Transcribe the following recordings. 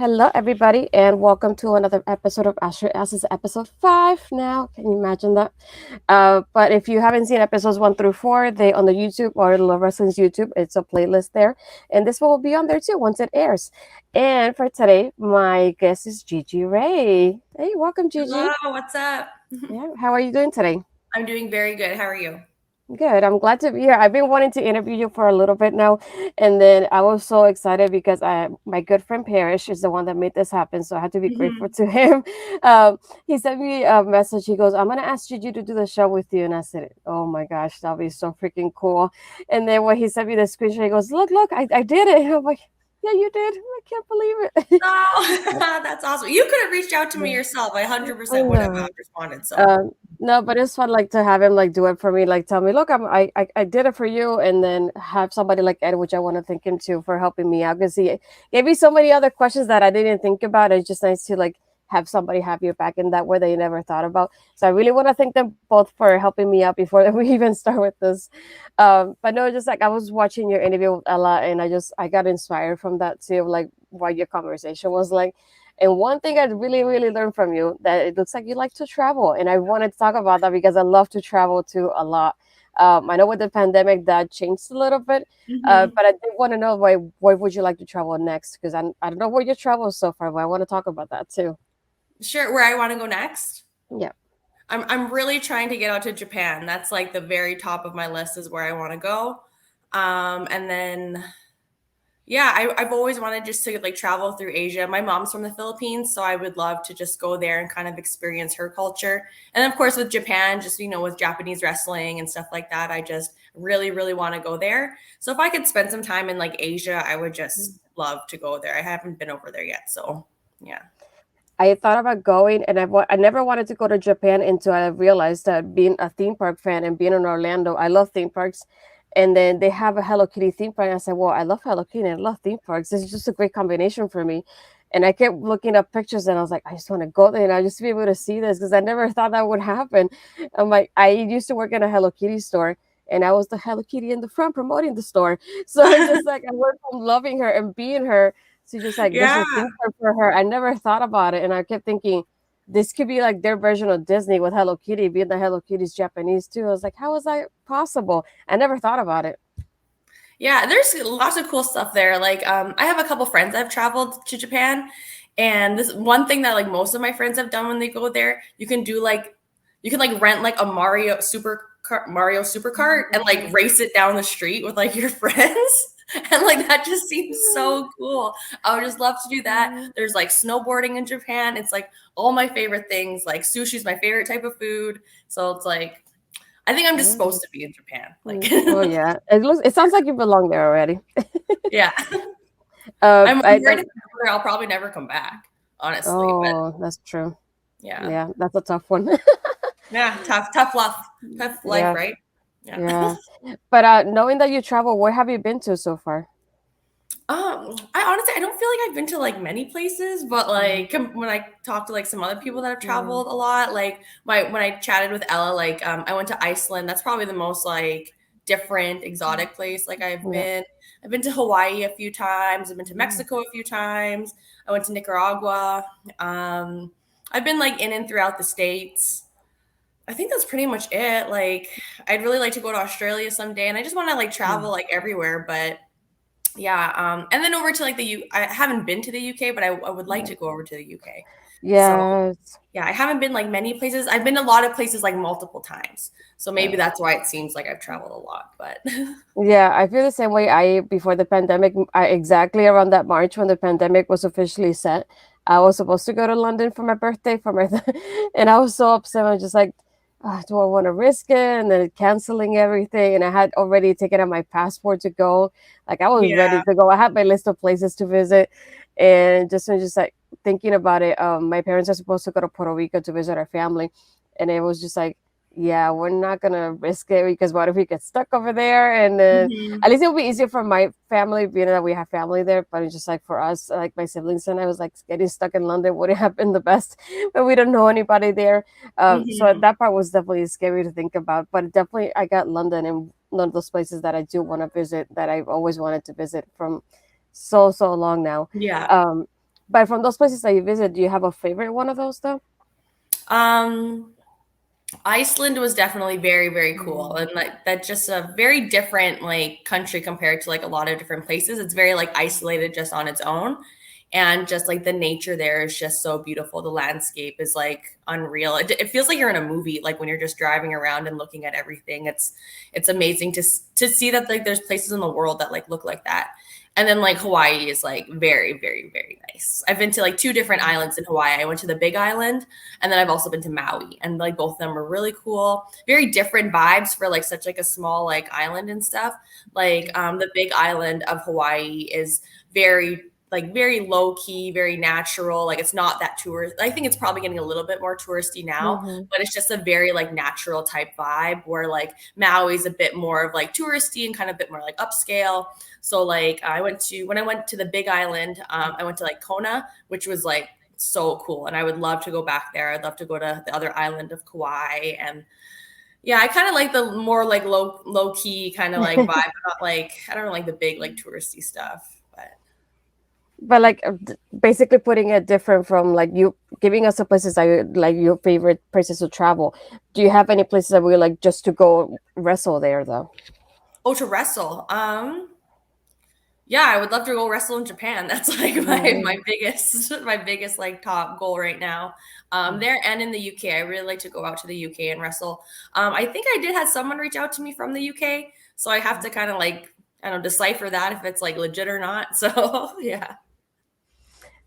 Hello, everybody, and welcome to another episode of Astrid Asks. This is episode 5 now. Can you imagine that? But if you haven't seen episodes 1 through 4, they on the YouTube or Love Wrestling's YouTube, it's a playlist there. And this one will be on there too once it airs. And for today, my guest is Gigi Rey. Hey, welcome, Gigi. Hello, what's up? Yeah, how are you doing today? I'm doing very good. How are you? Good. I'm glad to be here. I've been wanting to interview you for a little bit now, and then I was so excited because my good friend Parrish is the one that made this happen, so I had to be grateful to him. He sent me a message. He goes, "I'm gonna ask Gigi to do the show with you," and I said, "Oh my gosh, that'll be so freaking cool." And then when he sent me the screenshot, he goes, "Look, I did it." And I'm like, "Yeah, you did. I can't believe it." Oh, that's awesome. You could have reached out to me Yeah. yourself. I I 100% would have know. responded. So, No, but it's fun like to have him like do it for me, like tell me, look, I did it for you, and then have somebody like Ed, which I want to thank him too for helping me out because he gave me so many other questions that I didn't think about. It's just nice to like have somebody have your back in that way that you never thought about. So I really want to thank them both for helping me out before we even start with this. But no, just like I was watching your interview with Ella, and I got inspired from that too, like what your conversation was like. And one thing I really, really learned from you that it looks like you like to travel, and I wanted to talk about that because I love to travel too a lot. I know with the pandemic that changed a little bit, hmm but I did want to know why would you like to travel next? Because I don't know where you travel so far, but I want to talk about that too. sure, where I want to go next? Yeah. I'm really trying to get out to Japan. That's like the very top of my list is where I want to go. And then yeah, I've always wanted just to like travel through Asia. My mom's from the Philippines, so I would love to just go there and kind of experience her culture. And of course, with Japan, just, with Japanese wrestling and stuff like that, I just really, really want to go there. So if I could spend some time in like Asia, I would just love to go there. I haven't been over there yet. So yeah. I thought about going, and I never wanted to go to Japan until I realized that being a theme park fan and being in Orlando, I love theme parks. And then they have a Hello Kitty theme park. And I said, "Well, I love Hello Kitty and I love theme parks. This is just a great combination for me." And I kept looking up pictures, and I was like, "I just want to go there, and I just to be able to see this because I never thought that would happen." I'm like, I used to work in a Hello Kitty store, and I was the Hello Kitty in the front promoting the store. So it's just like I went from loving her and being her. So just like there's Yeah. a theme park for her. I never thought about it, and I kept thinking this could be like their version of Disney with Hello Kitty, being the Hello Kitty's Japanese too. I was like, how is that possible? I never thought about it. Yeah, there's lots of cool stuff there. Like, I have a couple friends that have traveled to Japan, and this one thing that like most of my friends have done when they go there, you can like rent like a Mario supercart and like race it down the street with like your friends. And like that just seems so cool. I would just love to do that. There's like snowboarding in Japan. It's like all my favorite things. Like sushi is my favorite type of food. So it's like I think I'm just supposed to be in Japan. Like Oh yeah, it sounds like you belong there already. yeah. Uh, I'm I, worried if I go there, I'll probably never come back, honestly. But oh, that's true. yeah. Yeah, that's a tough one. Yeah, tough life, Yeah, right? Yeah. yeah. But knowing that you travel, where have you been to so far? I honestly I don't feel like I've been to like many places, but like when I talk to like some other people that have Yeah, traveled a lot, like when I chatted with Ella, like I went to Iceland. That's probably the most like different exotic place like yeah. I've been to Hawaii a few times. I've been to Mm. Mexico a few times. I went to Nicaragua. I've been like in and throughout the states. I think that's pretty much it. Like I'd really like to go to Australia someday, and I just want to like travel like everywhere, but yeah, and then over to like I haven't been to the UK, but I would like Yeah. to go over to the UK. So Yes. yeah, I haven't been like many places. I've been a lot of places like multiple times. So maybe Yeah. that's why it seems like I've traveled a lot. But Yeah, I feel the same way. I before the pandemic, I exactly around that March when the pandemic was officially set, I was supposed to go to London for my birthday and I was so upset. I was just like, do I want to risk it? And then canceling everything, and I had already taken out my passport to go. Like I was ready yeah. to go. I had my list of places to visit, and just like thinking about it. My parents are supposed to go to Puerto Rico to visit our family, and it was just like, yeah, we're not gonna risk it because what if we get stuck over there? And then Mhm. at least it'll be easier for my family, being that we have family there. But it's just like for us, like my siblings and I was like getting stuck in London wouldn't have been the best, but we don't know anybody there. So Mhm. that part was definitely scary to think about. But definitely, I got London and one of those places that I do want to visit that I've always wanted to visit from so long now. Yeah. Um, But from those places that you visit, do you have a favorite one of those though? Iceland was definitely very, very cool. And like that's just a very different like country compared to like a lot of different places. It's very like isolated just on its own. And just like the nature there is just so beautiful. The landscape is like unreal. It feels like you're in a movie, like when you're just driving around and looking at everything. It's amazing to see that like there's places in the world that like look like that. And then like Hawaii is like very, very, very nice. I've been to like 2 different islands in Hawaii. I went to the Big Island, and then I've also been to Maui, and like both of them were really cool. Very different vibes for like such like a small like island and stuff. Like the Big Island of Hawaii is very low key, very natural. Like it's not that tourist. I think it's probably getting a little bit more touristy now, but it's just a very like natural type vibe where like Maui's a bit more of like touristy and kind of a bit more like upscale. So like when I went to the Big Island, I went to like Kona, which was like so cool. And I would love to go back there. I'd love to go to the other island of Kauai. And yeah, I kind of like the more like low key kind of like vibe, not like, I don't know, like the big like touristy stuff. But like basically putting it different from like you giving us the places that you like your favorite places to travel. Do you have any places that we like just to go wrestle there though? Oh, to wrestle. Yeah, I would love to go wrestle in Japan. That's like my biggest like top goal right now. There and in the UK. I really like to go out to the UK and wrestle. I think I did have someone reach out to me from the UK, so I have to kind of like, I don't know, decipher that if it's like legit or not. So yeah.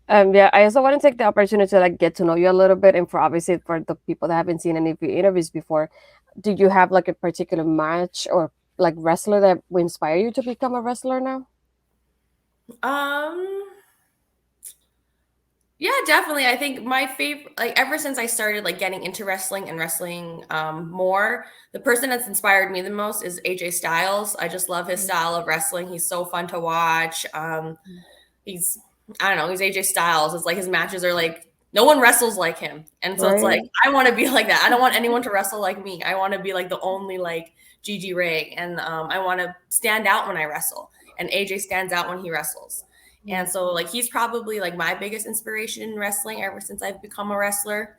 Yeah, I also want to take the opportunity to like get to know you a little bit, and for obviously for the people that haven't seen any of your interviews before, do you have like a particular match or like wrestler that will inspire you to become a wrestler now? Yeah, definitely. I think my favorite, like ever since I started like getting into wrestling and wrestling more, the person that's inspired me the most is AJ Styles. I just love his style of wrestling. He's so fun to watch. He's I don't know, he's AJ Styles. It's like his matches are like no one wrestles like him. And so it's like I want to be like that. I don't want anyone to wrestle like me. I want to be like the only like Gigi Rey, and I want to stand out when I wrestle. And AJ stands out when he wrestles. And so like he's probably like my biggest inspiration in wrestling ever since I've become a wrestler.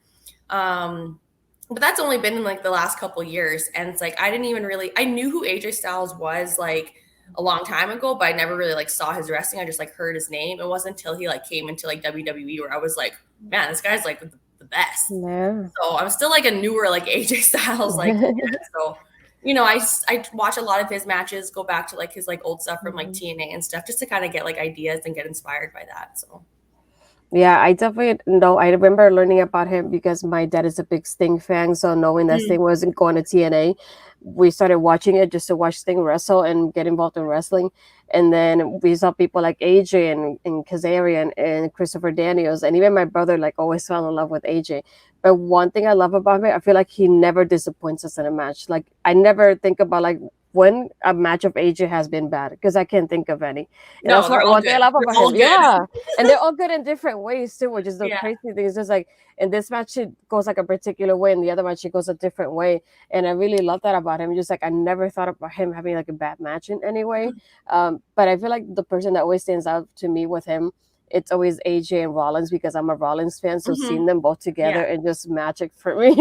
But that's only been in like the last couple years. And it's like I knew who AJ Styles was like a long time ago, but I never really like saw his wrestling. I just like heard his name. It wasn't until he like came into like WWE where I was like, man, this guy's like the best. Yeah. So I'm still like a newer like AJ Styles like so you know, I watch a lot of his matches, go back to like his like old stuff from like TNA and stuff just to kind of get like ideas and get inspired by that. So Yeah, I definitely know. I remember learning about him because my dad is a big Sting fan. So knowing that Sting wasn't going to TNA, we started watching it just to watch Sting wrestle and get involved in wrestling. And then we saw people like AJ and Kazarian and Christopher Daniels. And even my brother like always fell in love with AJ. But one thing I love about him, I feel like he never disappoints us in a match. Like I never think about like when a match of AJ has been bad because I can't think of any. And no, that's one thing I love about him. Good. Yeah. And they're all good in different ways too, which is the Yeah. crazy thing. It's just like in this match it goes like a particular way, and the other match it goes a different way. And I really love that about him. Just like I never thought about him having like a bad match in any way. But I feel like the person that always stands out to me with him, it's always AJ and Rollins because I'm a Rollins fan. So seeing them both together and just magic for me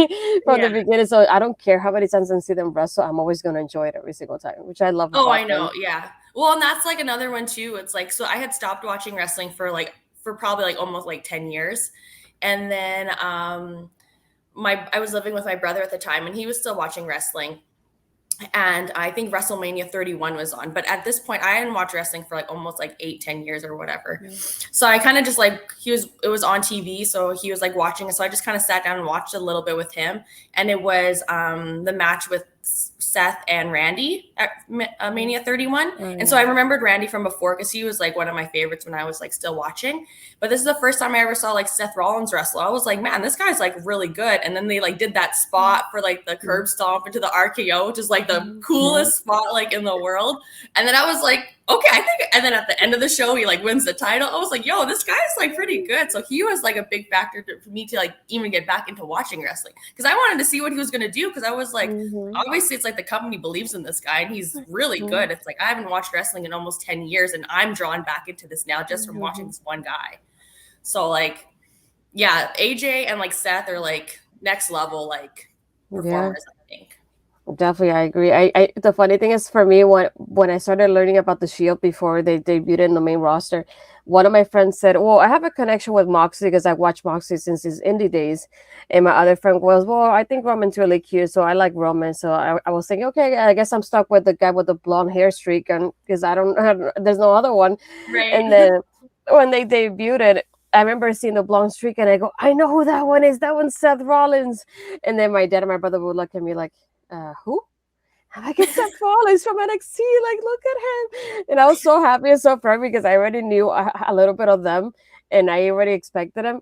from the beginning. So I don't care how many times I see them wrestle, I'm always going to enjoy it every single time, which I love. Oh, I know. Them. Yeah. Well, and that's like another one too. It's like, so I had stopped watching wrestling for probably like almost like 10 years. And then I was living with my brother at the time and he was still watching wrestling. And I think WrestleMania 31 was on. But at this point, I hadn't watched wrestling for like almost like 8-10 years or whatever. So I kind of just like, it was on TV. So he was like watching it. So I just kind of sat down and watched a little bit with him. And it was the match with Seth and Randy at Mania 31. And so I remembered Randy from before because he was like one of my favorites when I was like still watching. But this is the first time I ever saw like Seth Rollins wrestle. I was like, man, this guy's like really good. And then they like did that spot for like the curb stomp into the RKO, which is like the coolest spot like in the world. And then I was like, okay, I think. And then at the end of the show, he like wins the title. I was like, yo, this guy's like pretty good. So he was like a big factor for me to like even get back into watching wrestling because I wanted to see what he was going to do because I was like, obviously it's like the company believes in this guy and he's really good. It's like I haven't watched wrestling in almost 10 years and I'm drawn back into this now just from watching this one guy. So like, yeah, AJ and like Seth are like next level like Yeah. performers, I think. Definitely, I agree. The funny thing is for me when I started learning about the Shield before they debuted in the main roster, one of my friends said, "Well, I have a connection with Moxley because I watched Moxley since his indie days," and my other friend was, "Well, I think Roman's really cute, so I like Roman." So I was thinking, okay, I guess I'm stuck with the guy with the blonde hair streak, and because I don't, there's no other one. Right. And then when they debuted it, I remember seeing the blonde streak, and I go, "I know who that one is. That one's Seth Rollins." And then my dad and my brother would look at me like, who? I'm like, it's Seth Rollins from NXT. Like, look at him. And I was so happy and so proud because I already knew a little bit of them and I already expected him.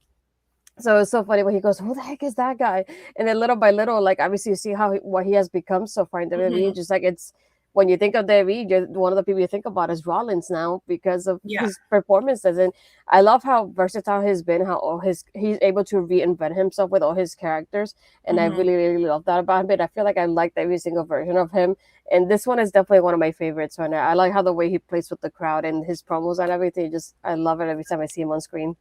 So it's so funny when he goes, "Who the heck is that guy?" And then little by little, like obviously you see what he has become so far in WWE. Mhm. Just like it's when you think of WWE, one of the people you think about is Rollins now because of Yeah. his performances. And I love how versatile he's been, how all he's able to reinvent himself with all his characters. And I Mhm. really, really love that about him. And I feel like I liked every single version of him. And this one is definitely one of my favorites right now. I like how the way he plays with the crowd and his promos and everything. Just I love it every time I see him on screen.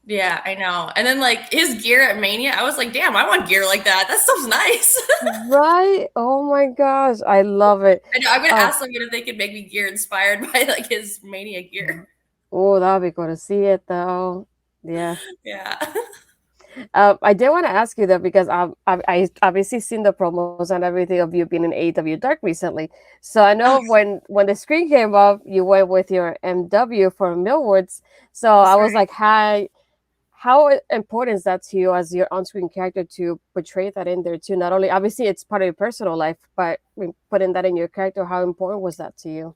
Yeah, I know. And then like his gear at Mania, I was like, damn, I want gear like that. That stuff's nice. Right? Oh my gosh, I love it. I know. I'm gonna Oh, ask them if they could make me gear inspired by like his Mania gear. oh, that'll be cool to see it though. Yeah. Yeah. I did want to ask you though because I obviously seen the promos and everything of you being in AEW Dark recently. So I know when the screen came up, you went with your MW for Millwoods. So I That's was right. like, hi. How important is that to you as your on-screen character to portray that in there too? Not only obviously it's part of your personal life, but putting that in your character, how important was that to you?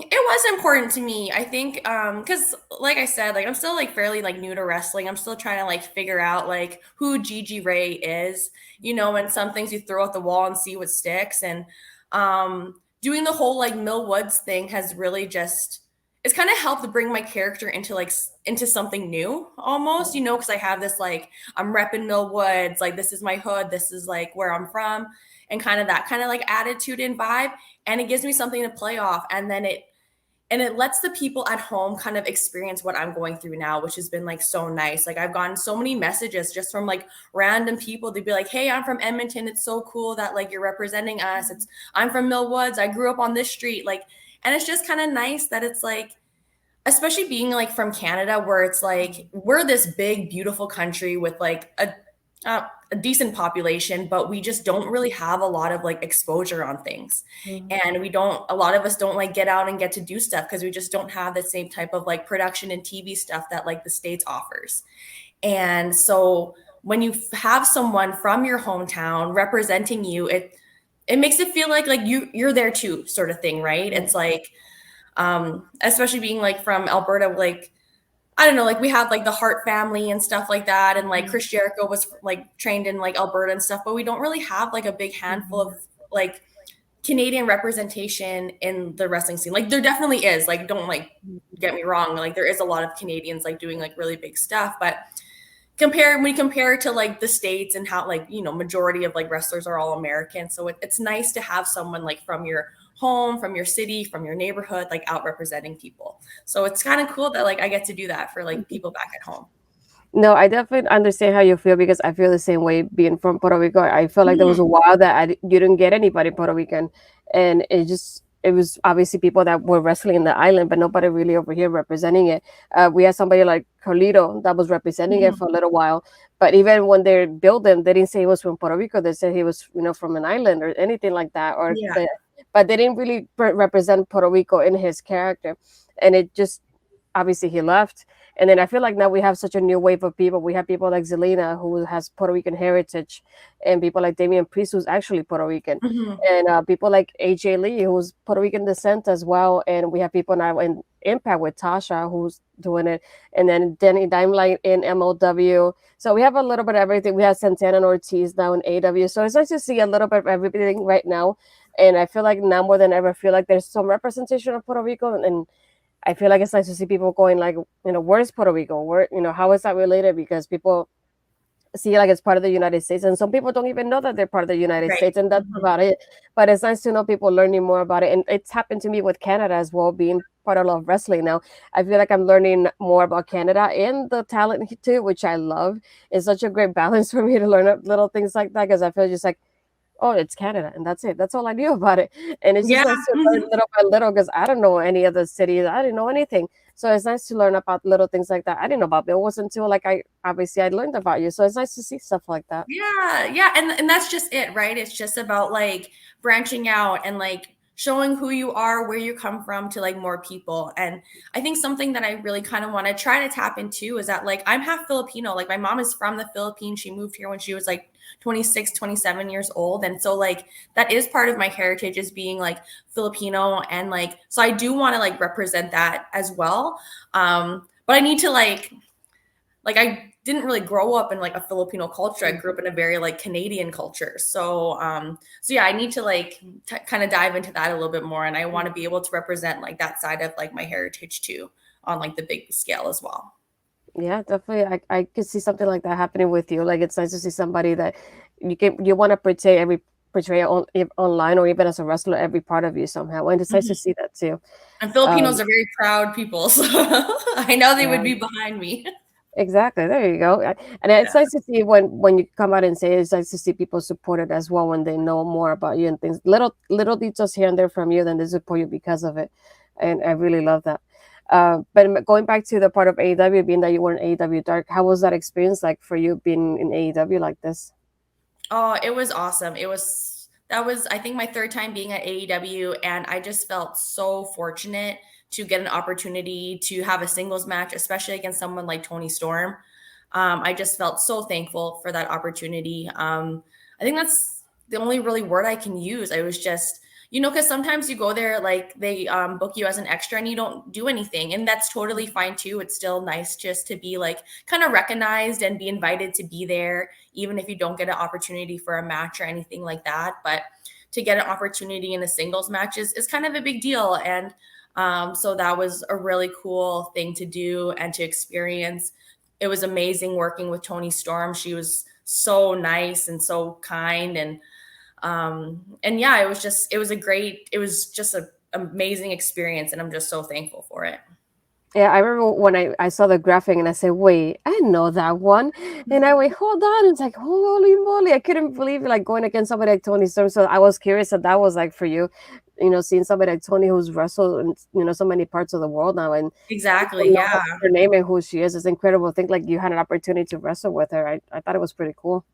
It was important to me. I think because like I said, like I'm still like fairly like new to wrestling. I'm still trying to like figure out like who Gigi Rey is, and some things you throw at the wall and see what sticks. And doing the whole like Mill Woods thing has really just it's kind of helped to bring my character into like into something new almost, because I have this like I'm repping Mill Woods, like this is my hood, this is like where I'm from, and kind of that kind of like attitude and vibe, and it gives me something to play off, and it lets the people at home kind of experience what I'm going through now, which has been like so nice. Like I've gotten so many messages just from like random people. They'd be like, "Hey, I'm from Edmonton. It's so cool that like you're representing us. I'm from Mill Woods. I grew up on this street." Like, and it's just kind of nice that it's like, especially being like from Canada, where it's like we're this big, beautiful country with like a decent population, but we just don't really have a lot of like exposure on things. Mhm. And a lot of us don't like get out and get to do stuff because we just don't have the same type of like production and TV stuff that like the States offers. And so when you have someone from your hometown representing you, it makes it feel like you're there too, sort of thing, right? It's like especially being like from Alberta, like I don't know, like we have like the Hart family and stuff like that, and like Chris Jericho was like trained in like Alberta and stuff, but we don't really have like a big handful of like Canadian representation in the wrestling scene. Like there definitely is, like don't like get me wrong, like there is a lot of Canadians like doing like really big stuff, but when we compare it to like the States and how like majority of like wrestlers are all American, so it's nice to have someone like from your home, from your city, from your neighborhood, like out representing people. So it's kind of cool that like I get to do that for like people back at home. No, I definitely understand how you feel because I feel the same way being from Puerto Rico. I feel like there was Mhm. a while that you didn't get anybody Puerto Rican, and it was obviously people that were wrestling in the island, but nobody really over here representing it. We had somebody like Carlito that was representing it Mhm. for a little while, but even when they built him, they didn't say he was from Puerto Rico. They said he was from an island or anything like that, Yeah. but they didn't really represent Puerto Rico in his character, and it just obviously he left. And then I feel like now we have such a new wave of people. We have people like Zelina, who has Puerto Rican heritage, and people like Damian Priest, who's actually Puerto Rican, Mhm. and people like AJ Lee, who's Puerto Rican descent as well. And we have people now in Impact with Tasha, who's doing it, and then Danny Dimelight in MLW. So we have a little bit of everything. We have Santana and Ortiz now in AW. So it's nice to see a little bit of everything right now. And I feel like now more than ever, I feel like there's some representation of Puerto Rico, and I feel like it's nice to see people going like, where's Puerto Rico? Where, how is that related? Because people see it like it's part of the United States, and some people don't even know that they're part of the United Right. States, and that's Mhm. about it. But it's nice to know people learning more about it, and it's happened to me with Canada as well, being part of wrestling now. I feel like I'm learning more about Canada and the talent too, which I love. It's such a great balance for me to learn little things like that because I feel just like, oh, it's Canada, and that's it. That's all I knew about it. And it's just Yeah. nice to learn little by little because I don't know any other cities. I didn't know anything. So it's nice to learn about little things like that. I didn't know about Bill. It wasn't until like I learned about you. So it's nice to see stuff like that. Yeah, and that's just it, right? It's just about like branching out and like showing who you are, where you come from to like more people. And I think something that I really kind of want to try to tap into is that like I'm half Filipino. Like my mom is from the Philippines. She moved here when she was like 26, 27 years old. And so like that is part of my heritage is being like Filipino and like so I do want to like represent that as well. But I need to like I didn't really grow up in like a Filipino culture. I grew up in a very like Canadian culture. So yeah, I need to like kind of dive into that a little bit more and I want to be able to represent like that side of like my heritage too on like the big scale as well. Yeah, definitely. I could see something like that happening with you. Like it's nice to see somebody that you want to portray online or even as a wrestler every part of you somehow. And it's nice to Mhm. see that too. And Filipinos Um, are very proud people, so I know they would yeah. be behind me. Exactly. There you go. And it's Yeah. nice to see when you come out and say it's nice to see people support it as well when they know more about you and things. Little details here and there from you, then they support you because of it. And I really love that. But going back to the part of AEW, being that you were in AEW Dark, how was that experience like for you being in AEW like this? Oh, it was awesome. That was I think my third time being at AEW and I just felt so fortunate to get an opportunity to have a singles match, especially against someone like Tony Storm. I just felt so thankful for that opportunity. I think that's the only really word I can use. I was just, because sometimes you go there, like they book you as an extra and you don't do anything. And that's totally fine too. It's still nice just to be like kind of recognized and be invited to be there, even if you don't get an opportunity for a match or anything like that. But to get an opportunity in a singles match is kind of a big deal. And so that was a really cool thing to do and to experience. It was amazing working with Tony Storm. She was so nice and so kind and yeah, it was just an amazing experience and I'm just so thankful for it. Yeah, I remember when I saw the graphic and I said, wait, I know that one. And I went, hold on. It's like, holy moly. I couldn't believe like going against somebody like Tony Storm. So I was curious that was like for you, seeing somebody like Tony who's wrestled in, so many parts of the world now and Exactly. people know Yeah. her name and who she is. It's incredible. I think like you had an opportunity to wrestle with her. I thought it was pretty cool.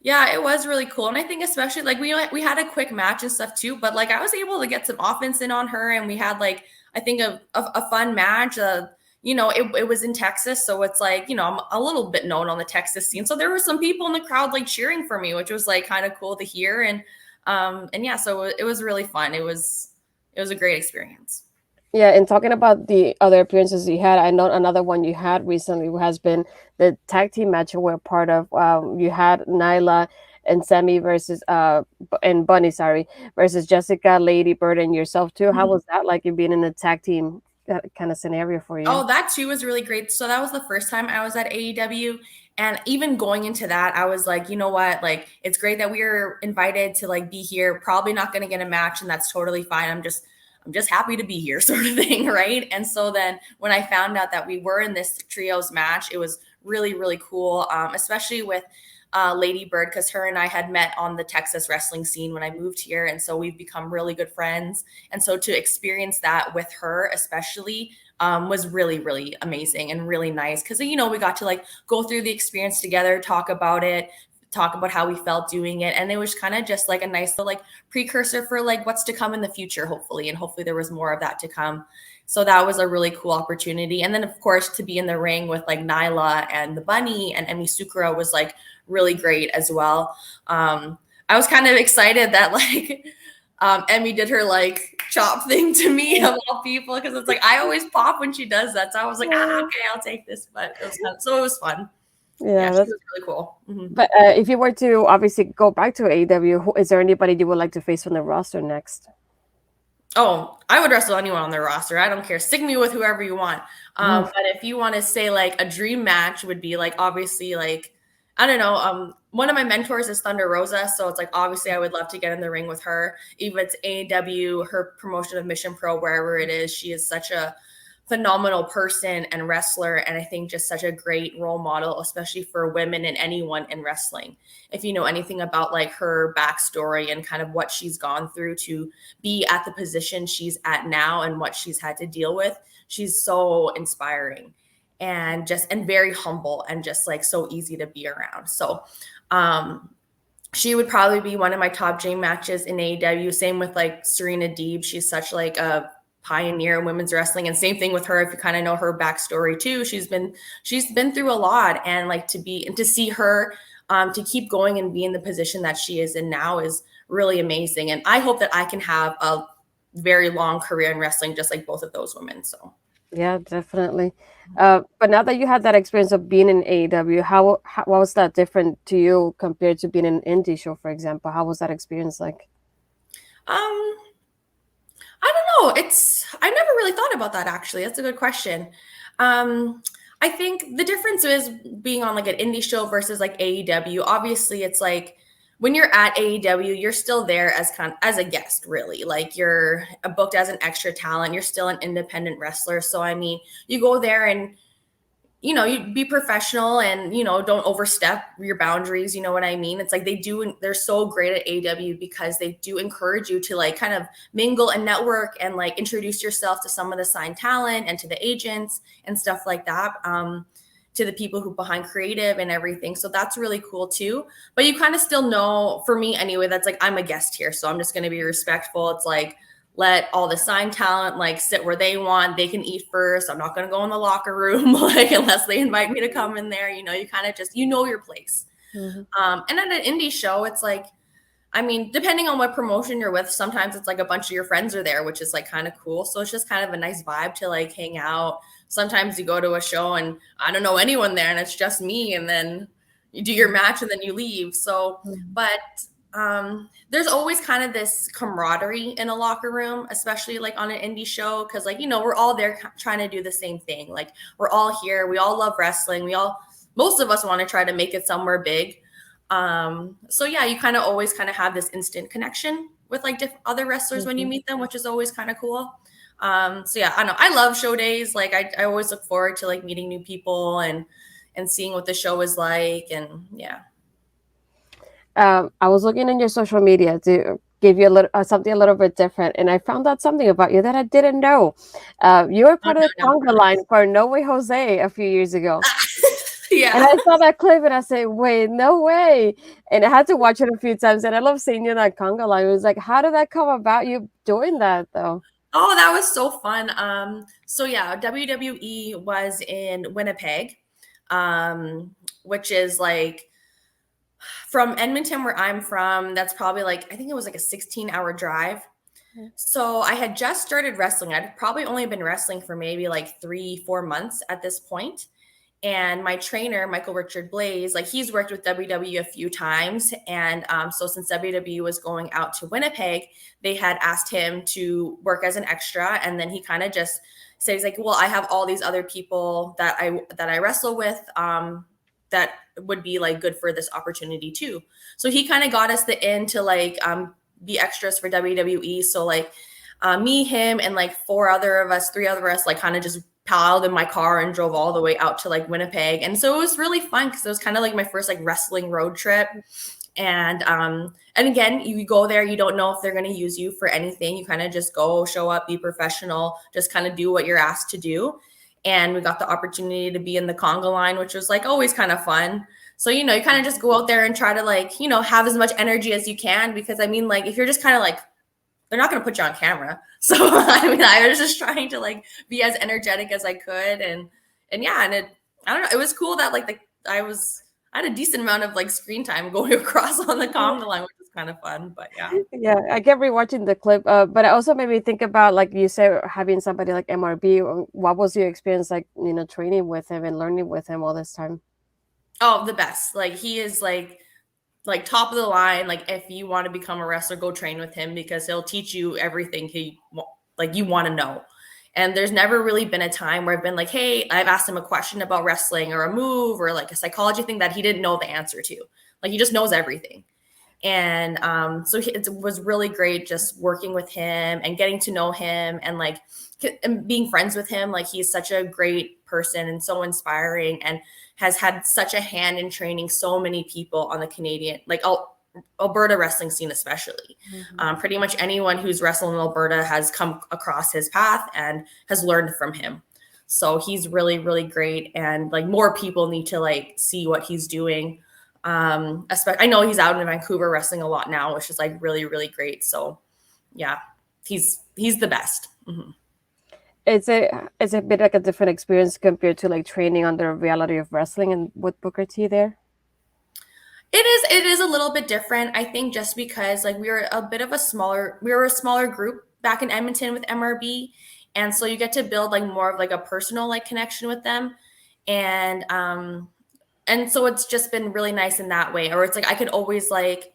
Yeah, it was really cool. And I think especially like we had a quick match and stuff too, but like I was able to get some offense in on her and we had like I think a fun match. It was in Texas, so it's like, I'm a little bit known on the Texas scene. So there were some people in the crowd like cheering for me, which was like kind of cool to hear. And yeah, so it was really fun. It was a great experience. Yeah, and talking about the other appearances you had, I know another one you had recently has been the tag team match you were a part of. You had Nyla and Sammy versus and Bunny, sorry, versus Jessica, Lady Bird, and yourself too. How was that like you being in a tag team kind of scenario for you? Oh, that too was really great. So that was the first time I was at AEW. And even going into that, I was like, you know what? Like, it's great that we were invited to like be here. Probably not going to get a match, and that's totally fine. I'm just happy to be here, sort of thing, right? And so then when I found out that we were in this trios match, it was really, really cool, especially with Lady Bird, because her and I had met on the Texas wrestling scene when I moved here. And so we've become really good friends. And so to experience that with her, especially, was really, really amazing and really nice because, we got to like go through the experience together, talk about it, talk about how we felt doing it. And it was kind of just like a nice little like precursor for like what's to come in the future, hopefully. And hopefully there was more of that to come. So that was a really cool opportunity. And then, of course, to be in the ring with like Nyla and the Bunny and Emi Sakura was like really great as well. I was kind of excited that like Emmy did her like chop thing to me of all people because it's like I always pop when she does that. So I was like, okay, I'll take this. But it was fun. Yeah, Yeah, she that's. was really cool. Mm-hmm. But if you were to obviously go back to AEW, is there anybody you would like to face on the roster next? Oh, I would wrestle anyone on their roster. I don't care. Stick me with whoever you want. But if you want to say like a dream match would be like obviously like I don't know. One of my mentors is Thunder Rosa, so it's like obviously I would love to get in the ring with her. Even if it's AEW, her promotion of Mission Pro, wherever it is, she is such a phenomenal person and wrestler, and I think just such a great role model, especially for women and anyone in wrestling. If you know anything about like her backstory and kind of what she's gone through to be at the position she's at now and what she's had to deal with, she's so inspiring and very humble and just like so easy to be around. So she would probably be one of my top dream matches in AEW. Same with like Serena Deeb. She's such like a pioneer in women's wrestling, and same thing with her. If you kind of know her backstory too, she's been through a lot, and like to see her to keep going and be in the position that she is in now is really amazing. And I hope that I can have a very long career in wrestling, just like both of those women. So Yeah, definitely. But now that you had that experience of being in AEW, what was that different to you compared to being in an indie show, for example? How was that experience like? I don't know. I never really thought about that actually. That's a good question. I think the difference is being on like an indie show versus like AEW. Obviously, it's like when you're at AEW, you're still there as a guest, really. Like you're booked as an extra talent. You're still an independent wrestler. So I mean, you go there and you be professional and, don't overstep your boundaries. You know what I mean? It's like they're so great at AEW because they do encourage you to like kind of mingle and network and like introduce yourself to some of the signed talent and to the agents and stuff like that. To the people who behind creative and everything. So that's really cool too. But you kind of still know, for me anyway, that's like, I'm a guest here. So I'm just going to be respectful. It's like, let all the signed talent like sit where they want. They can eat first. I'm not going to go in the locker room like unless they invite me to come in there. You kind of just your place. And at an indie show, it's like, I mean, depending on what promotion you're with, sometimes it's like a bunch of your friends are there, which is like kind of cool. So it's just kind of a nice vibe to like hang out. Sometimes you go to a show and I don't know anyone there and it's just me, and then you do your match and then you leave. So, but there's always kind of this camaraderie in a locker room, especially like on an indie show, because like we're all there trying to do the same thing. Like we're all here, we all love wrestling, most of us want to try to make it somewhere big. So yeah, you kind of always kind of have this instant connection with like other wrestlers when you meet them, which is always kind of cool. So yeah, I know I love show days. Like I always look forward to like meeting new people and seeing what the show is like, and yeah. I was looking in your social media to give you a little something a little bit different, and I found out something about you that I didn't know. You were part of the Conga line for No Way Jose a few years ago. Yeah. And I saw that clip and I said, wait, no way. And I had to watch it a few times. And I love seeing you in that Conga line. It was like, how did that come about, you doing that though? Oh, that was so fun. So yeah, WWE was in Winnipeg, which is like from Edmonton, where I'm from. That's probably like, I think it was like a 16-hour drive. So I had just started wrestling. I'd probably only been wrestling for maybe like 3-4 months at this point. And my trainer, Michael Richard Blaze, like he's worked with WWE a few times. And so since WWE was going out to Winnipeg, they had asked him to work as an extra. And then he kind of just said, he's like, well, I have all these other people that I wrestle with that would be like good for this opportunity too. So he kind of got us the in to like be extras for WWE. So like me, him, and like three other of us, like kind of just piled in my car and drove all the way out to like Winnipeg. And so it was really fun because it was kind of like my first like wrestling road trip. And again, you go there, you don't know if they're going to use you for anything. You kind of just go, show up, be professional, just kind of do what you're asked to do. And we got the opportunity to be in the Conga line, which was like always kind of fun. So, you kind of just go out there and try to like, have as much energy as you can, because I mean, like, if you're just kind of like, they're not going to put you on camera. So, I mean, I was just trying to like be as energetic as I could. And yeah, and I don't know, it was cool that like I had a decent amount of like screen time going across on the Conga line, which was kind of fun, but yeah. Yeah, I kept rewatching the clip, but it also made me think about, like you said, having somebody like MRB. What was your experience like, training with him and learning with him all this time? Oh, the best. Like he is like top of the line. Like if you want to become a wrestler, go train with him because he'll teach you everything you want to know. And there's never really been a time where I've been like, hey, I've asked him a question about wrestling or a move or like a psychology thing that he didn't know the answer to. Like he just knows everything. And so it was really great just working with him and getting to know him and like and being friends with him. Like he's such a great person and so inspiring and has had such a hand in training so many people on the Canadian, like Alberta wrestling scene, especially. Pretty much anyone who's wrestled in Alberta has come across his path and has learned from him. So he's really, really great. And like more people need to like see what he's doing. I know he's out in Vancouver wrestling a lot now, which is like really, really great. So yeah, he's the best. Mm-hmm. It's a bit like a different experience compared to like training under Reality of Wrestling and with Booker T there. It is a little bit different, I think, just because like we were a smaller group back in Edmonton with MRB, and so you get to build like more of like a personal like connection with them, and so it's just been really nice in that way. Or it's like I could always like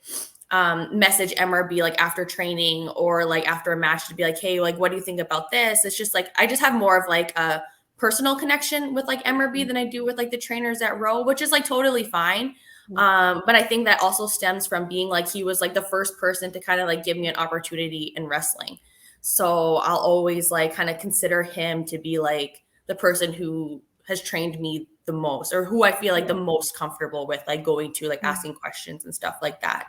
message MRB like after training or like after a match to be like, hey, like what do you think about this? It's just like I just have more of like a personal connection with like MRB than I do with like the trainers at Row, which is like totally fine. But I think that also stems from being like he was like the first person to kind of like give me an opportunity in wrestling. So I'll always like kind of consider him to be like the person who has trained me the most or who I feel like the most comfortable with like going to like asking questions and stuff like that.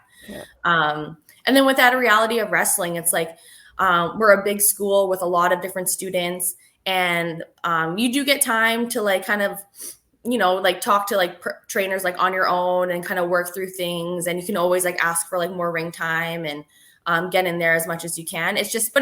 And then with that Reality of Wrestling, it's like we're a big school with a lot of different students, and you do get time to like kind of like talk to like trainers like on your own and kind of work through things, and you can always like ask for like more ring time and get in there as much as you can. It's just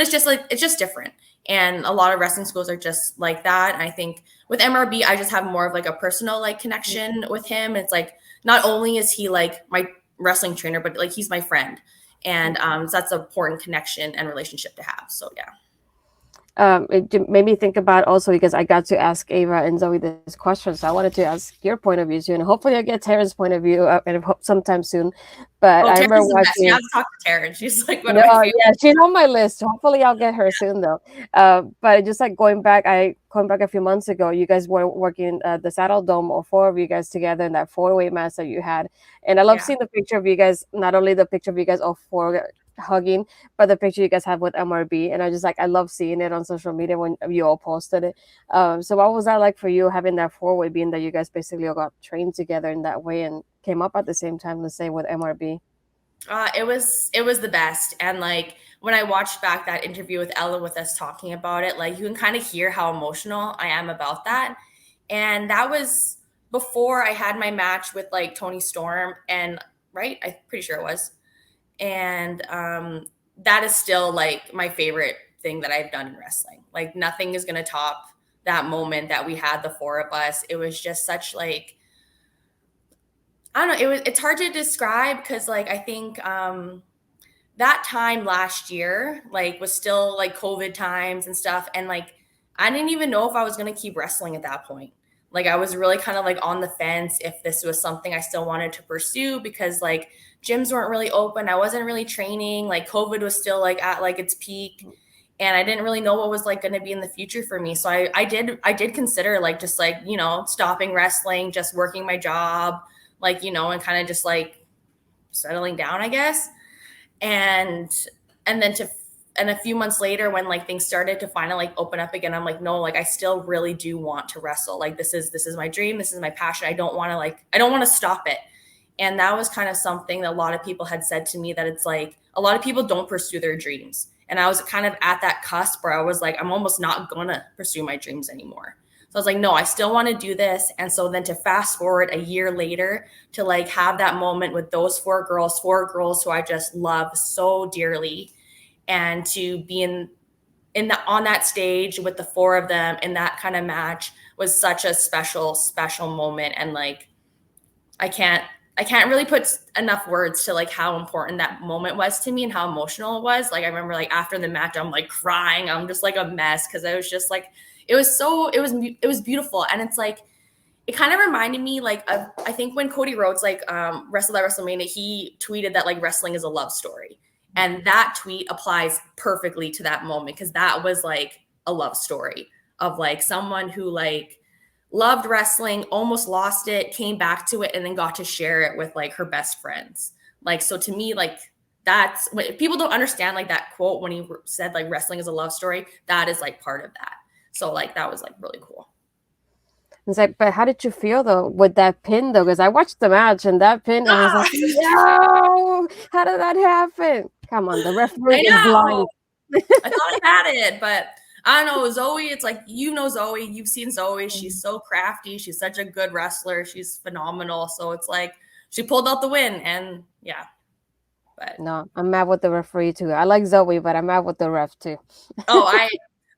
different. And a lot of wrestling schools are just like that. And I think with MRB, I just have more of like a personal like connection with him. It's like, not only is he like my wrestling trainer, but like he's my friend. And so that's an important connection and relationship to have. So yeah. It made me think about also because I got to ask Ava and Zoe this question, so I wanted to ask your point of view too, and hopefully I get Taryn's point of view and sometime soon. But I remember watching. You have to talk to Taryn. She's like one no, of my favorites. yeah, she's on my list. Hopefully I'll get her soon though. But just like going back a few months ago, you guys were working the Saddle Dome, all four of you guys together in that 4-way match that you had, and I love seeing the picture of you guys. Not only the picture of you guys all four hugging, but the picture you guys have with MRB, and I love seeing it on social media when you all posted it. So what was that like for you, having that 4-way, being that you guys basically all got trained together in that way and came up at the same time, let's say, with MRB? It was the best. And like when I watched back that interview with Ella with us talking about it, like you can kind of hear how emotional I am about that. And that was before I had my match with like Tony Storm, and right, I'm pretty sure it was. And that is still like my favorite thing that I've done in wrestling. Like nothing is going to top that moment that we had, the four of us. It was just such like, I don't know, it's hard to describe because like I think that time last year like was still like COVID times and stuff, and like I didn't even know if I was going to keep wrestling at that point. Like I was really kind of like on the fence if this was something I still wanted to pursue, because like gyms weren't really open. I wasn't really training. Like COVID was still like at like its peak, and I didn't really know what was like going to be in the future for me. So I did consider like just like, stopping wrestling, just working my job, like, and kind of just like settling down, I guess. And a few months later, when like things started to finally like open up again, I'm like, no, like I still really do want to wrestle. Like this is my dream. This is my passion. I don't want to stop it. And that was kind of something that a lot of people had said to me, that it's like a lot of people don't pursue their dreams. And I was kind of at that cusp where I was like, I'm almost not going to pursue my dreams anymore. So I was like, no, I still want to do this. And so then to fast forward a year later to like have that moment with those four girls who I just love so dearly, and to be on that stage with the four of them in that kind of match was such a special, special moment. And like, I can't really put enough words to like how important that moment was to me and how emotional it was. Like I remember like after the match, I'm like crying. I'm just like a mess, because I was just like, it was beautiful. And it's like, it kind of reminded me like of, I think when Cody Rhodes like wrestled at WrestleMania, he tweeted that like wrestling is a love story. And that tweet applies perfectly to that moment, because that was like a love story of like someone who like loved wrestling, almost lost it, came back to it, and then got to share it with like her best friends. Like, so to me, like that's what people don't understand, like that quote when he said like wrestling is a love story, that is like part of that. So like that was like really cool. It's like, but how did you feel though with that pin though? Because I watched the match and that pin, I was like, no, how did that happen? Come on, the referee is blind. I thought I had it, but I don't know. Zoe, it's like, you know, Zoe, you've seen Zoe. She's so crafty. She's such a good wrestler. She's phenomenal. So it's like she pulled out the win, and yeah. But no, I'm mad with the referee too. I like Zoe, but I'm mad with the ref too. oh,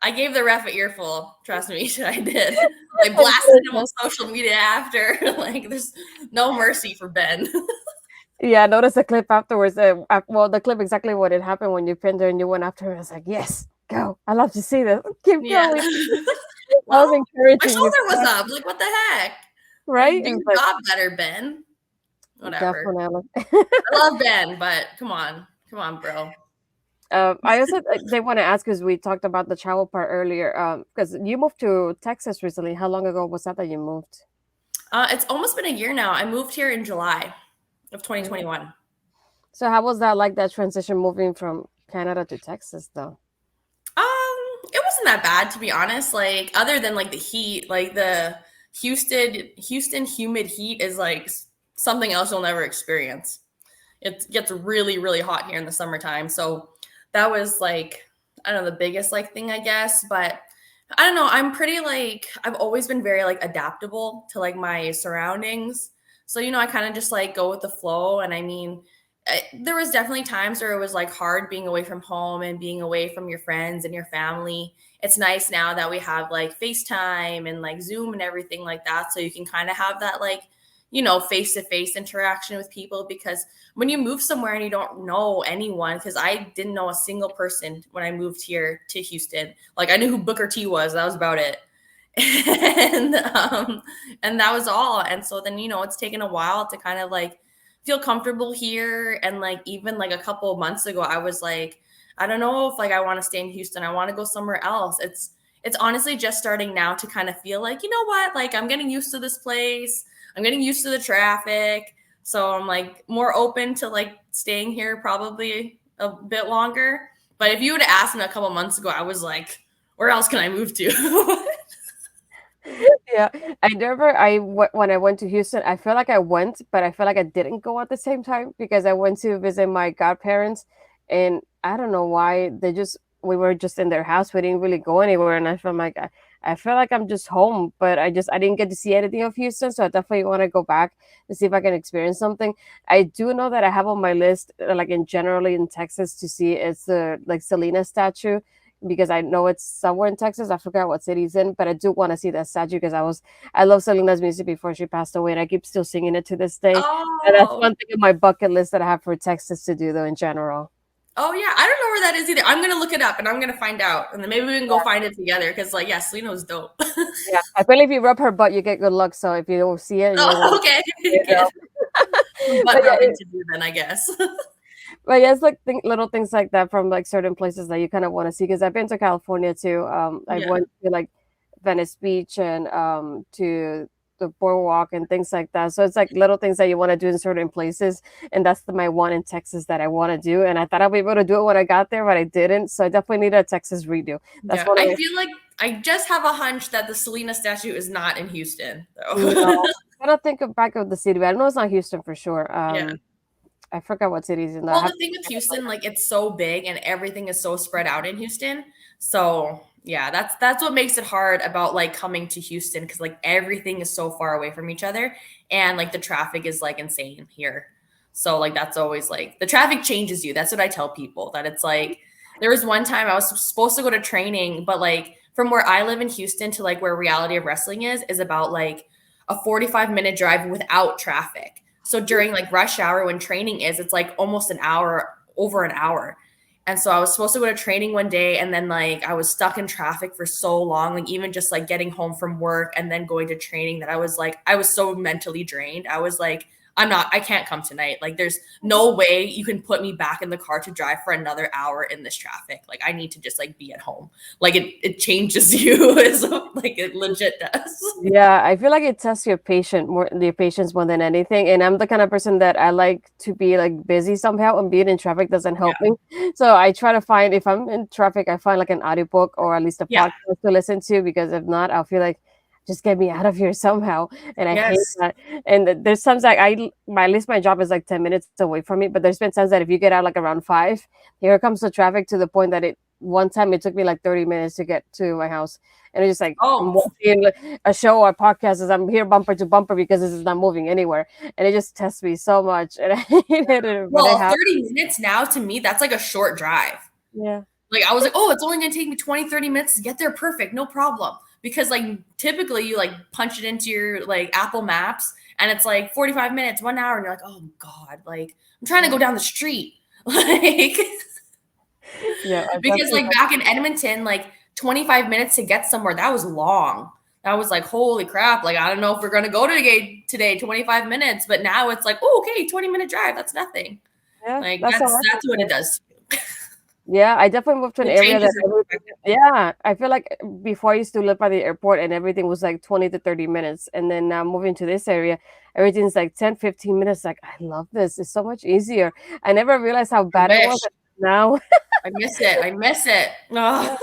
I gave the ref an earful. Trust me, I did. I blasted him on social media after. Like, there's no mercy for Ben. Yeah, I noticed the clip afterwards. Well, the clip exactly what had happened when you pinned her and you went after her. I was like, yes, go. I love to see this. Keep going. Well, I was encouraging. My shoulder was up. Like, what the heck? Right? Do your job better, Ben. Whatever. Definitely. I love Ben, but come on, bro. I also they want to ask, because we talked about the travel part earlier. Because you moved to Texas recently. How long ago was that you moved? It's almost been a year now. I moved here in July of 2021. So how was that, like that transition moving from Canada to Texas though? It wasn't that bad, to be honest. Like, other than like the heat, like the Houston humid heat is like something else you'll never experience. It gets really, really hot here in the summertime. So that was like, I don't know, the biggest like thing, I guess. But I don't know. I'm pretty like, I've always been very like adaptable to like my surroundings. So, you know, I kind of just like go with the flow. And I mean, there was definitely times where it was like hard being away from home and being away from your friends and your family. It's nice now that we have like FaceTime and like Zoom and everything like that. So you can kind of have that like, you know, face-to-face interaction with people, because when you move somewhere and you don't know anyone, because I didn't know a single person when I moved here to Houston. Like, I knew who Booker T was. That was about it. And that was all. And so then, you know, it's taken a while to kind of like feel comfortable here. And like, even like a couple of months ago, I was like, I don't know if like I want to stay in Houston. I want to go somewhere else. It's honestly just starting now to kind of feel like, you know what, like I'm getting used to this place. I'm getting used to the traffic. So I'm like more open to like staying here probably a bit longer. But if you would have asked me a couple months ago, I was like, where else can I move to? Yeah, when I went to Houston, I feel like I went, but I feel like I didn't go at the same time, because I went to visit my godparents, and I don't know why we were just in their house. We didn't really go anywhere, and I felt like I feel like I'm just home, but I didn't get to see anything of Houston, so I definitely want to go back to see if I can experience something. I do know that I have on my list, like in generally in Texas, to see it's the like Selena statue, because I know it's somewhere in Texas. I forgot what city it's in, but I do want to see that statue, because I love Selena's music before she passed away, and I keep still singing it to this day. And that's one thing in my bucket list that I have for Texas to do though in general. Oh yeah, I don't know where that is either. I'm gonna look it up and I'm gonna find out, and then maybe we can go find it together, because like, yeah, Selena was dope. Yeah, I believe if you rub her butt, you get good luck. So if you don't see it, okay, but rubbing to do then, I guess. But yeah, it's like little things like that from like certain places that you kind of want to see. Because I've been to California too. I went to like Venice Beach and to the boardwalk and things like that. So it's like little things that you want to do in certain places, and that's my one in Texas that I want to do. And I thought I'd be able to do it when I got there, but I didn't. So I definitely need a Texas redo. That's what I feel like I just have a hunch that the Selena statue is not in Houston. No, I don't think back of the city, but I know it's not Houston for sure. I forgot what cities in there. Well, the thing with Houston, like it's so big and everything is so spread out in Houston. So yeah, that's what makes it hard about like coming to Houston, because like everything is so far away from each other, and like the traffic is like insane here. So like that's always like the traffic changes you. That's what I tell people, that it's like there was one time I was supposed to go to training, but like from where I live in Houston to like where Reality of Wrestling is about like a 45-minute drive without traffic. So during like rush hour when training is, it's like almost an hour, over an hour. And so I was supposed to go to training one day, and then like I was stuck in traffic for so long, like even just like getting home from work and then going to training, that I was so mentally drained. I was like, I can't come tonight. Like, there's no way you can put me back in the car to drive for another hour in this traffic. Like, I need to just like be at home. Like, it changes you. Like, it legit does. Yeah, I feel like it tests your patience more than anything. And I'm the kind of person that I like to be like busy somehow, and being in traffic doesn't help Yeah. me. So I try to find, if I'm in traffic, I find like an audiobook or at least a Yeah. podcast to listen to, because if not, I'll feel like just get me out of here somehow. And I hate Yes. that. And there's times like at least my job is like 10 minutes away from me, but there's been times that if you get out like around 5, here comes the traffic, to the point that one time it took me like 30 minutes to get to my house. And it's just like I'm Oh, watching a show or podcast as I'm here bumper to bumper, because this is not moving anywhere. And it just tests me so much. And I hated it, but I well, have, 30 minutes now to me, that's like a short drive. yeah. Like, I was like, oh, it's only going to take me 20, 30 minutes to get there. Perfect. No problem. Because like typically you like punch it into your like Apple Maps and it's like 45 minutes, 1 hour. And you're like, oh God, like I'm trying to go down the street. Like, Yeah, because like back in Edmonton, like 25 minutes to get somewhere, that was long. That was like, holy crap. Like, I don't know if we're going to go today, 25 minutes. But now it's like, oh, okay, 20-minute drive. That's nothing. yeah, Like, that's all that's what it does. Yeah, I definitely moved to an It area changes that your perspective. yeah, I feel like before I used to live by the airport and everything was like 20 to 30 minutes. And then now moving to this area, everything's like 10, 15 minutes. Like, I love this. It's so much easier. I never realized how I bad it was. wish. Now, I miss it. I miss it. yeah.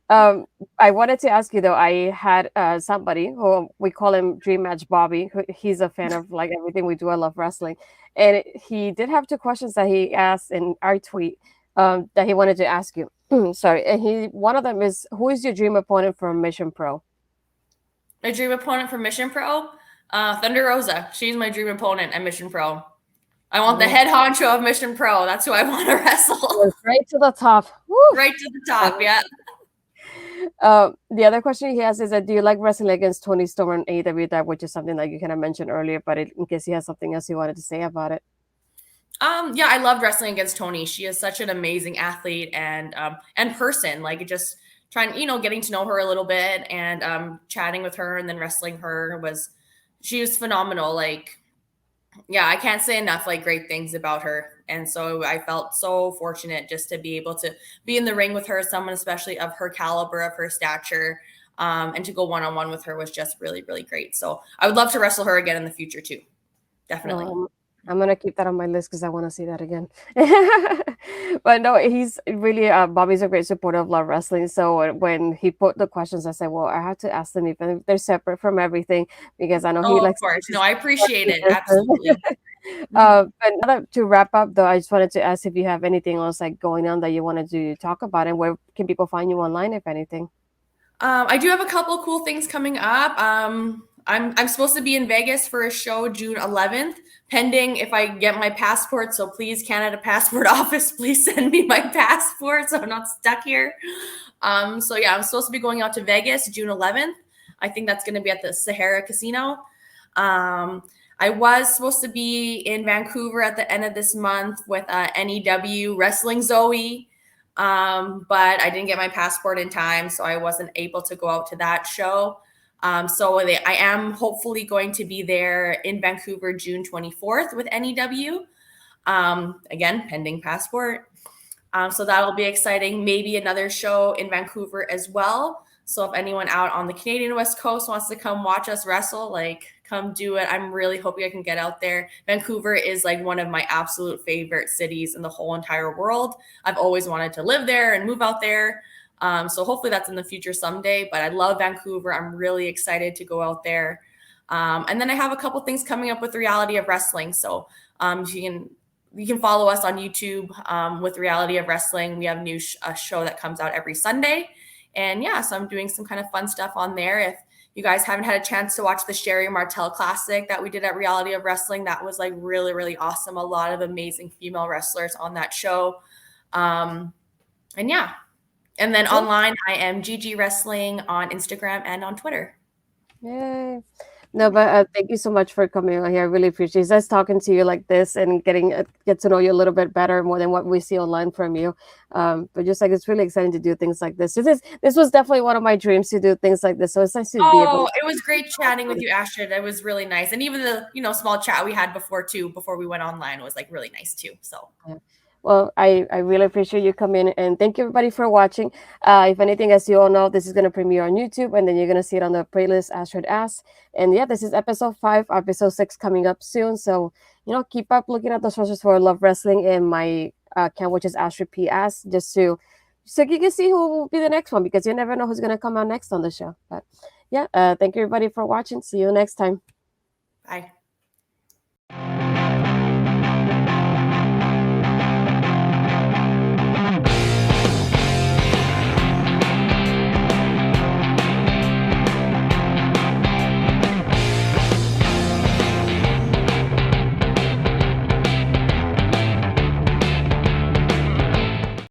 Oh. I wanted to ask you though, I had somebody who we call him Dream Match Bobby, he's a fan of like everything we do. I love wrestling. And he did have 2 questions that he asked in our tweet, that he wanted to ask you. Sorry. And one of them is, who is your dream opponent for Mission Pro? My dream opponent for Mission Pro, Thunder Rosa. She's my dream opponent at Mission Pro. I want the head honcho of Mission Pro. That's who I want to wrestle. Right to the top. Woo! Right to the top, yeah. The other question he has is that, do you like wrestling against Tony Storm on AEW Dark, which is something like you kind of mentioned earlier, but in case he has something else he wanted to say about it. Yeah, I loved wrestling against Tony. She is such an amazing athlete and person. Like, just trying, getting to know her a little bit and chatting with her and then wrestling her she was phenomenal. Like, yeah, I can't say enough like great things about her. And so I felt so fortunate just to be able to be in the ring with her, someone especially of her caliber, of her stature, and to go one-on-one with her was just really, really great. So I would love to wrestle her again in the future too. Definitely. I'm gonna keep that on my list because I want to see that again. But no, he's really Bobby's a great supporter of Love Wrestling. So when he put the questions, I said, well, I have to ask them if they're separate from everything, because I know he Of likes. course. No, I appreciate it. Absolutely. But now to wrap up, though, I just wanted to ask if you have anything else like going on that you wanted to talk about, and where can people find you online, if anything? I do have a couple of cool things coming up. I'm supposed to be in Vegas for a show June 11th, pending if I get my passport. So please, Canada Passport Office, please send me my passport so I'm not stuck here. So yeah, I'm supposed to be going out to Vegas June 11th. I think that's going to be at the Sahara Casino. I was supposed to be in Vancouver at the end of this month with NEW Wrestling Zoe. But I didn't get my passport in time, so I wasn't able to go out to that show. I am hopefully going to be there in Vancouver June 24th with NEW. Again, pending passport. So that'll be exciting. Maybe another show in Vancouver as well. So if anyone out on the Canadian West Coast wants to come watch us wrestle, like, come do it. I'm really hoping I can get out there. Vancouver is like one of my absolute favorite cities in the whole entire world. I've always wanted to live there and move out there. So hopefully that's in the future someday, but I love Vancouver. I'm really excited to go out there. And then I have a couple things coming up with Reality of Wrestling. So you can follow us on YouTube with Reality of Wrestling. We have a show that comes out every Sunday. And yeah, so I'm doing some kind of fun stuff on there. If you guys haven't had a chance to watch the Sherry Martel Classic that we did at Reality of Wrestling, that was like really, really awesome. A lot of amazing female wrestlers on that show. And yeah. And then online, I am Gigi Wrestling on Instagram and on Twitter. Yay. No, but thank you so much for coming on here. I really appreciate it. It's nice talking to you like this and getting get to know you a little bit better more than what we see online from you. But just like it's really exciting to do things like this. This was definitely one of my dreams to do things like this. So it's nice to be able Oh, to. it was great chatting with you, Astrid. It was really nice. And even the, small chat we had before too, before we went online was like really nice too. So Yeah. Well, I really appreciate you coming and thank you everybody for watching. If anything, as you all know, this is going to premiere on YouTube and then you're going to see it on the playlist Astrid Asks. And yeah, this is episode 5, episode 6 coming up soon. So, keep up looking at the sources for Love Wrestling in my account, which is Astrid P Asks, just so you can see who will be the next one because you never know who's going to come out next on the show. But yeah, thank you everybody for watching. See you next time. bye.